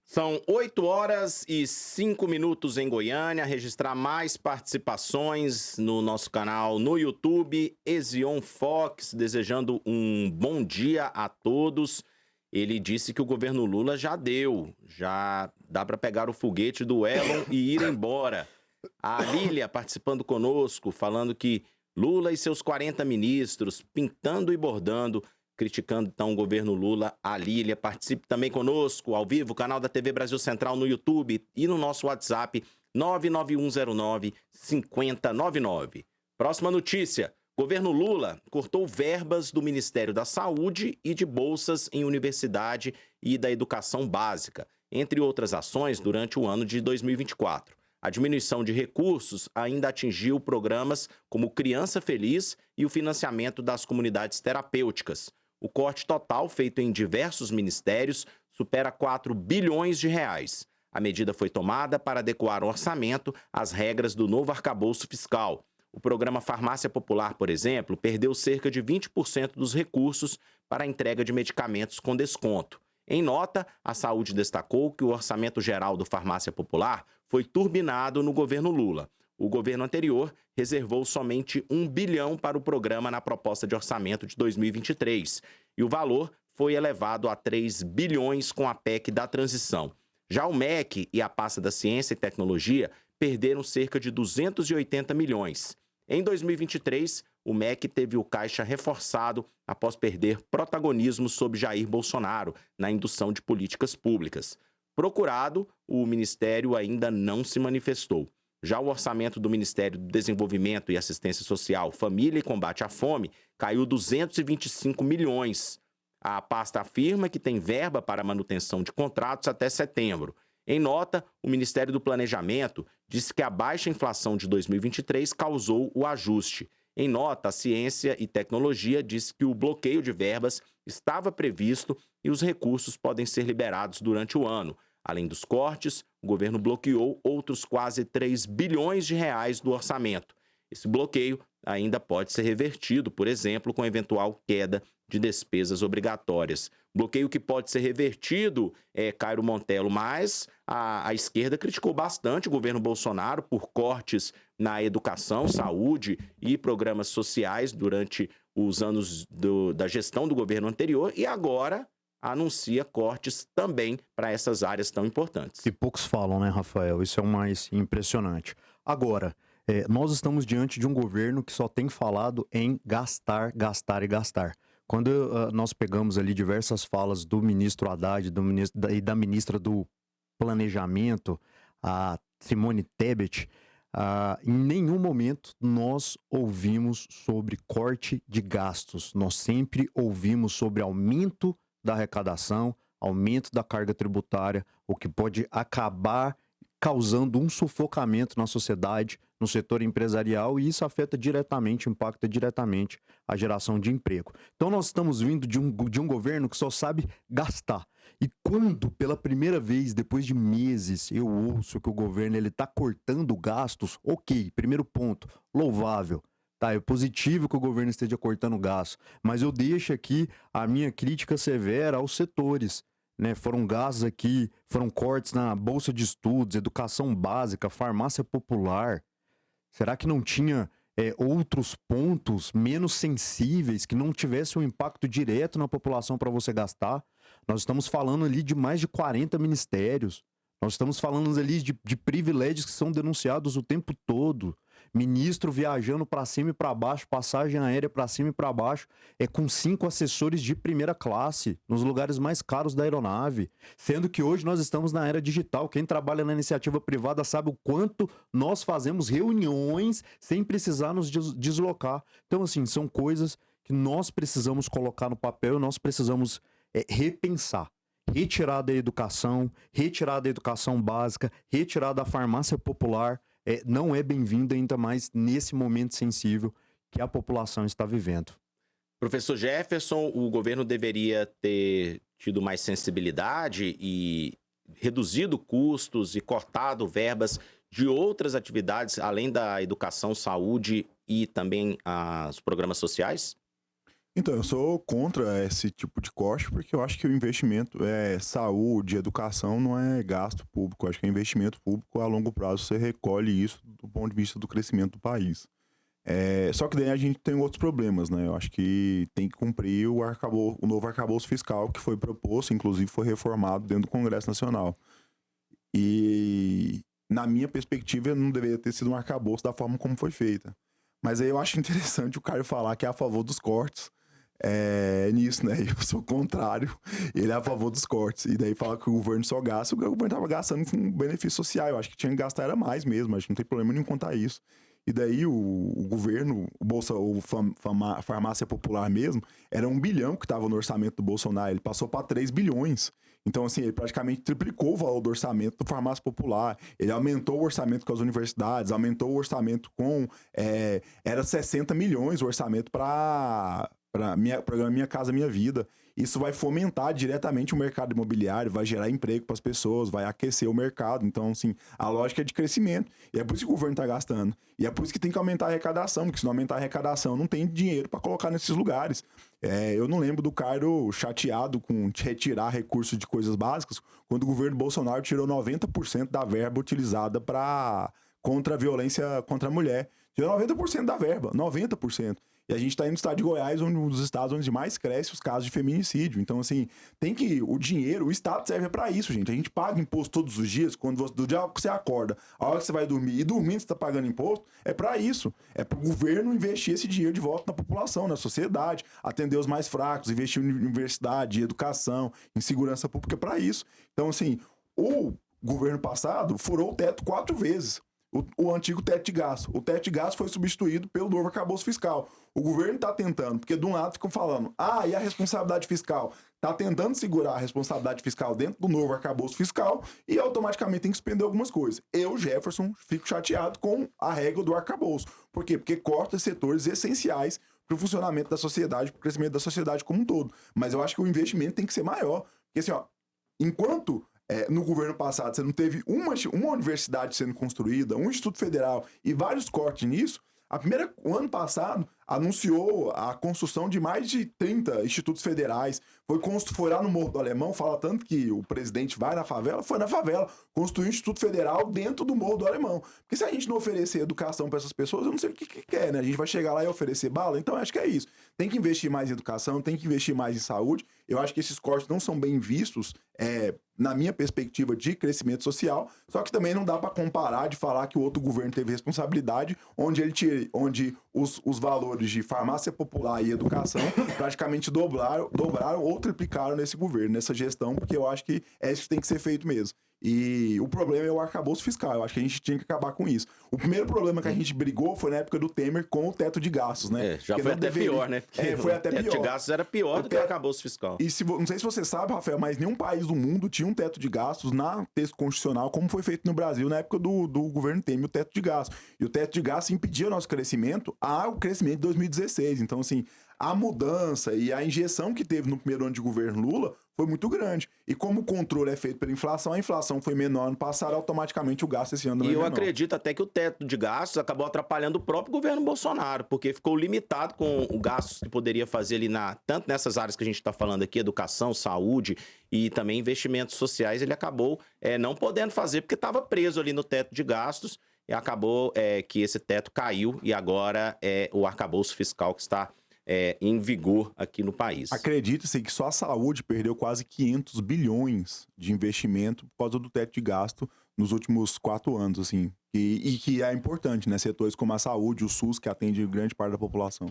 São 8h05 em Goiânia. Registrar mais participações no nosso canal no YouTube. Ezion Fox, desejando um bom dia a todos. Ele disse que o governo Lula já dá para pegar o foguete do Elon e ir embora. A Lília participando conosco, falando que Lula e seus 40 ministros, pintando e bordando, criticando então o governo Lula. A Lília participe também conosco, ao vivo, canal da TV Brasil Central no YouTube e no nosso WhatsApp 99109-5099. Próxima notícia. Governo Lula cortou verbas do Ministério da Saúde e de bolsas em universidade e da educação básica, entre outras ações durante o ano de 2024. A diminuição de recursos ainda atingiu programas como Criança Feliz e o financiamento das comunidades terapêuticas. O corte total, feito em diversos ministérios, supera 4 bilhões de reais. A medida foi tomada para adequar o orçamento às regras do novo arcabouço fiscal. O programa Farmácia Popular, por exemplo, perdeu cerca de 20% dos recursos para a entrega de medicamentos com desconto. Em nota, a Saúde destacou que o orçamento geral do Farmácia Popular foi turbinado no governo Lula. O governo anterior reservou somente 1 bilhão para o programa na proposta de orçamento de 2023, e o valor foi elevado a 3 bilhões com a PEC da transição. Já o MEC e a pasta da Ciência e Tecnologia perderam cerca de 280 milhões. Em 2023, o MEC teve o caixa reforçado após perder protagonismo sob Jair Bolsonaro na indução de políticas públicas. Procurado, o Ministério ainda não se manifestou. Já o orçamento do Ministério do Desenvolvimento e Assistência Social, Família e Combate à Fome caiu 225 milhões. A pasta afirma que tem verba para manutenção de contratos até setembro. Em nota, o Ministério do Planejamento disse que a baixa inflação de 2023 causou o ajuste. Em nota, a Ciência e Tecnologia disse que o bloqueio de verbas estava previsto e os recursos podem ser liberados durante o ano. Além dos cortes, o governo bloqueou outros quase 3 bilhões de reais do orçamento. Esse bloqueio ainda pode ser revertido, por exemplo, com eventual queda de despesas obrigatórias. Bloqueio que pode ser revertido, Cairo Montelo, mas a esquerda criticou bastante o governo Bolsonaro por cortes na educação, saúde e programas sociais durante os anos da gestão do governo anterior e agora anuncia cortes também para essas áreas tão importantes. E poucos falam, né, Rafael? Isso é o mais impressionante. Agora, nós estamos diante de um governo que só tem falado em gastar, gastar e gastar. Quando nós pegamos ali diversas falas do ministro Haddad e da ministra do Planejamento, a Simone Tebet, em nenhum momento nós ouvimos sobre corte de gastos. Nós sempre ouvimos sobre aumento da arrecadação, aumento da carga tributária, o que pode acabar causando um sufocamento na sociedade, no setor empresarial, e isso afeta diretamente, impacta diretamente a geração de emprego. Então nós estamos vindo de um governo que só sabe gastar. E quando, pela primeira vez, depois de meses, eu ouço que o governo está cortando gastos, ok, primeiro ponto, louvável. Tá, é positivo que o governo esteja cortando gastos, mas eu deixo aqui a minha crítica severa aos setores. Né, foram gastos aqui, foram cortes na Bolsa de Estudos, educação básica, farmácia popular. Será que não tinha outros pontos menos sensíveis que não tivessem um impacto direto na população para você gastar? Nós estamos falando ali de mais de 40 ministérios. Nós estamos falando ali de privilégios que são denunciados o tempo todo. Ministro viajando para cima e para baixo, passagem aérea para cima e para baixo, com 5 assessores de primeira classe, nos lugares mais caros da aeronave. Sendo que hoje nós estamos na era digital. Quem trabalha na iniciativa privada sabe o quanto nós fazemos reuniões sem precisar nos deslocar. Então, assim, são coisas que nós precisamos colocar no papel e nós precisamos repensar. Retirar da educação básica, retirar da farmácia popular, não é bem-vindo, ainda mais nesse momento sensível que a população está vivendo. Professor Jefferson, o governo deveria ter tido mais sensibilidade e reduzido custos e cortado verbas de outras atividades, além da educação, saúde e também os programas sociais? Então, eu sou contra esse tipo de corte, porque eu acho que o investimento é saúde, educação, não é gasto público. Eu acho que é investimento público a longo prazo, você recolhe isso do ponto de vista do crescimento do país. Só que daí a gente tem outros problemas, né? Eu acho que tem que cumprir o novo arcabouço fiscal que foi proposto, inclusive foi reformado dentro do Congresso Nacional. E, na minha perspectiva, não deveria ter sido um arcabouço da forma como foi feita. Mas aí eu acho interessante o Caio falar que é a favor dos cortes nisso, né? Eu sou contrário, ele é a favor dos cortes. E daí fala que o governo só gasta, o governo tava gastando com benefício social. Eu acho que tinha que gastar era mais mesmo, acho que não tem problema nenhum contar isso. E daí o governo, Farmácia Popular mesmo, era 1 bilhão que estava no orçamento do Bolsonaro, ele passou para 3 bilhões. Então, assim, ele praticamente triplicou o valor do orçamento do Farmácia Popular, ele aumentou o orçamento com as universidades, aumentou o orçamento era 60 milhões o orçamento para programa Minha Casa Minha Vida. Isso vai fomentar diretamente o mercado imobiliário, vai gerar emprego para as pessoas, vai aquecer o mercado. Então, assim, a lógica é de crescimento. E é por isso que o governo está gastando. E é por isso que tem que aumentar a arrecadação, porque se não aumentar a arrecadação, não tem dinheiro para colocar nesses lugares. Eu não lembro do Cairo chateado com retirar recursos de coisas básicas, quando o governo Bolsonaro tirou 90% da verba utilizada contra a violência contra a mulher. Tirou 90% da verba, 90%. E a gente está indo no estado de Goiás, um dos estados onde mais cresce os casos de feminicídio. Então, assim, o dinheiro, o estado serve para isso, gente. A gente paga imposto todos os dias, do dia que você acorda, a hora que você vai dormir, e dormindo você tá pagando imposto, é para isso. É pro governo investir esse dinheiro de volta na população, na sociedade, atender os mais fracos, investir em universidade, em educação, em segurança pública, é para isso. Então, assim, o governo passado furou o teto 4 vezes. O antigo teto de gasto. O teto de gasto foi substituído pelo novo arcabouço fiscal. O governo está tentando, porque de um lado ficam falando, e a responsabilidade fiscal? Está tentando segurar a responsabilidade fiscal dentro do novo arcabouço fiscal e automaticamente tem que suspender algumas coisas. Eu, Jefferson, fico chateado com a regra do arcabouço. Por quê? Porque corta setores essenciais para o funcionamento da sociedade, para o crescimento da sociedade como um todo. Mas eu acho que o investimento tem que ser maior. Porque assim, enquanto no governo passado você não teve uma universidade sendo construída, um instituto federal e vários cortes nisso, o ano passado anunciou a construção de mais de 30 institutos federais. Foi lá no Morro do Alemão, fala tanto que o presidente vai na favela, foi na favela, construiu um instituto federal dentro do Morro do Alemão. Porque se a gente não oferecer educação para essas pessoas, eu não sei o que quer, né? A gente vai chegar lá e oferecer bala? Então acho que é isso. Tem que investir mais em educação, tem que investir mais em saúde. Eu acho que esses cortes não são bem vistos, na minha perspectiva de crescimento social, só que também não dá para comparar de falar que o outro governo teve responsabilidade, onde os valores de farmácia popular e educação praticamente dobraram ou triplicaram nesse governo, nessa gestão, porque eu acho que é isso que tem que ser feito mesmo. E o problema é o arcabouço fiscal. Eu acho que a gente tinha que acabar com isso. O primeiro problema que a gente brigou foi na época do Temer com o teto de gastos, né? Já foi até pior, né? Foi até pior. O teto de gastos era pior do que o arcabouço fiscal. E não sei se você sabe, Rafael, mas nenhum país do mundo tinha um teto de gastos na texto constitucional, como foi feito no Brasil na época do governo Temer, o teto de gastos. E o teto de gastos impedia o nosso crescimento ao crescimento de 2016. Então, assim, a mudança e a injeção que teve no primeiro ano de governo Lula foi muito grande. E como o controle é feito pela inflação, a inflação foi menor ano passado, automaticamente o gasto esse ano não é menor. E eu menor. acredito até que o teto de gastos acabou atrapalhando o próprio governo Bolsonaro, porque ficou limitado com o gasto que poderia fazer ali tanto nessas áreas que a gente está falando aqui, educação, saúde e também investimentos sociais, ele acabou não podendo fazer, porque estava preso ali no teto de gastos, e acabou que esse teto caiu, e agora é o arcabouço fiscal que está em vigor aqui no país. Acredita-se que só a saúde perdeu quase 500 bilhões de investimento por causa do teto de gasto nos últimos 4 anos, assim. E que é importante, né? Setores como a saúde, o SUS, que atende grande parte da população.